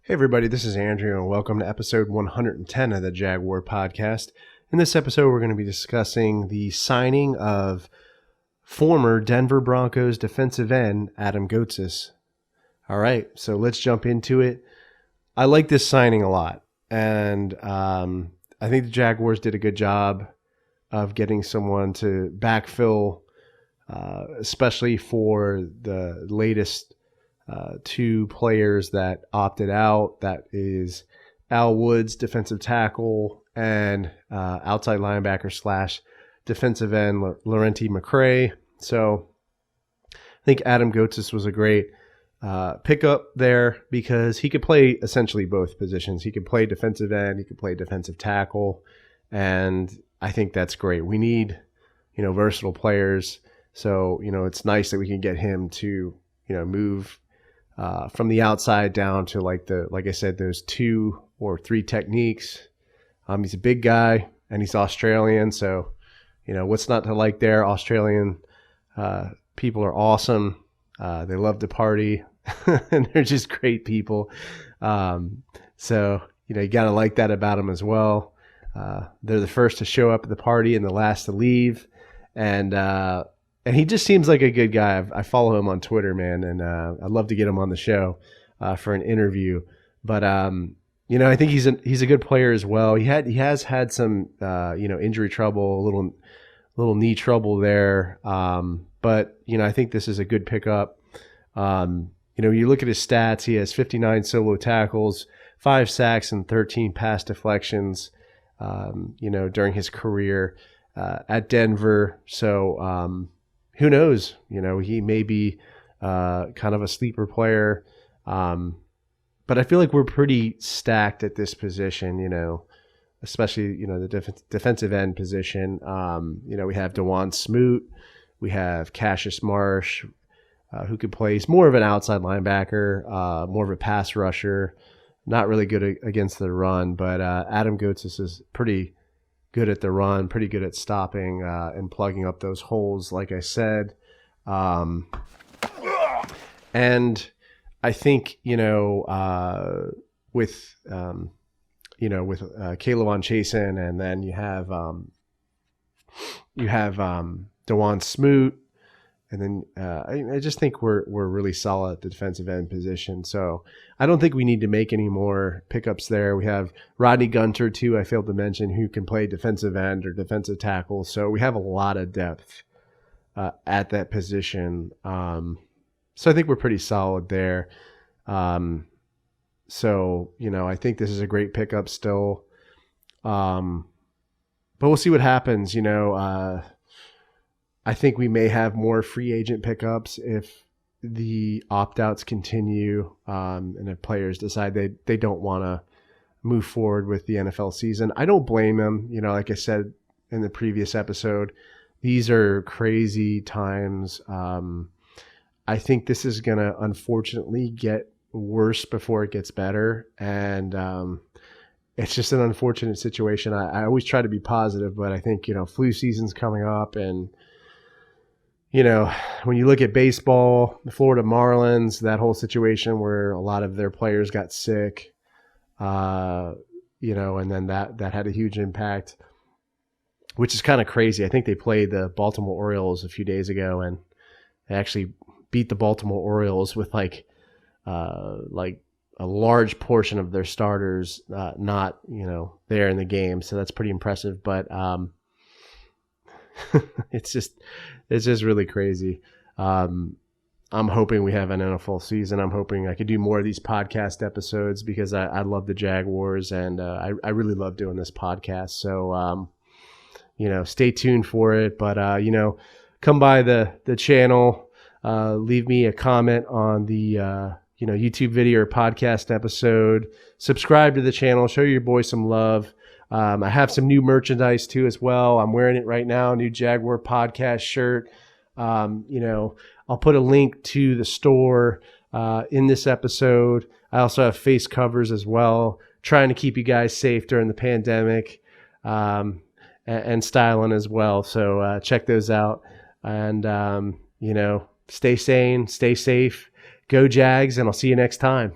Hey everybody, this is Andrew and welcome to episode 110 of the Jaguar podcast. In this episode, we're going to be discussing the signing of former Denver Broncos defensive end Adam Gotsis. All right, so let's jump into it. I like this signing a lot, and I think the Jaguars did a good job of getting someone to backfill, especially for the latest two players that opted out. That is Al Woods, defensive tackle, and outside linebacker slash defensive end Laurenti McCray. So I think Adam Gotsis was a great pickup there because he could play essentially both positions. He could play defensive end, he could play defensive tackle, and I think that's great. We need, versatile players. So, it's nice that we can get him to, move from the outside down to like I said, those 2 or 3 techniques. He's a big guy and he's Australian. So, what's not to like there? Australian people are awesome. They love to party and they're just great people. So, you got to like that about them as well. They're the first to show up at the party and the last to leave. And he just seems like a good guy. I follow him on Twitter, man, and I'd love to get him on the show for an interview. But I think he's a good player as well. He has had some injury trouble, a little knee trouble there. But I think this is a good pickup. You look at his stats. He has 59 solo tackles, 5 sacks, and 13 pass deflections. During his career at Denver. So. Who knows? He may be kind of a sleeper player. But I feel like we're pretty stacked at this position, especially, the defensive end position. We have DeJuan Smoot. We have Cassius Marsh, who could play. He's more of an outside linebacker, more of a pass rusher. Not really good against the run, but Adam Gotsis is pretty good at the run, pretty good at stopping and plugging up those holes, like I said. And I think, with K'Lavon Chasen, and then you have DeJuan Smoot, and then I just think we're really solid at the defensive end position. So I don't think we need to make any more pickups there. We have Rodney Gunter, too, I failed to mention, who can play defensive end or defensive tackle. So we have a lot of depth at that position. So I think we're pretty solid there. I think this is a great pickup still. But we'll see what happens, I think we may have more free agent pickups if the opt-outs continue and if players decide they don't want to move forward with the NFL season. I don't blame them. Like I said in the previous episode, these are crazy times. I think this is going to unfortunately get worse before it gets better. And it's just an unfortunate situation. I always try to be positive, but I think, flu season's coming up and when you look at baseball, the Florida Marlins, that whole situation where a lot of their players got sick, and then that had a huge impact, which is kind of crazy. I think they played the Baltimore Orioles a few days ago, and they actually beat the Baltimore Orioles with like a large portion of their starters not there in the game. So that's pretty impressive. But it's just really crazy. I'm hoping we have an NFL season. I'm hoping I could do more of these podcast episodes because I love the Jaguars and I really love doing this podcast. So, stay tuned for it. But, come by the channel, leave me a comment on the, YouTube video or podcast episode. Subscribe to the channel. Show your boy some love. I have some new merchandise too as well. I'm wearing it right now, new Jaguar podcast shirt. I'll put a link to the store in this episode. I also have face covers as well, trying to keep you guys safe during the pandemic and styling as well. So check those out and, stay sane, stay safe, go Jags, and I'll see you next time.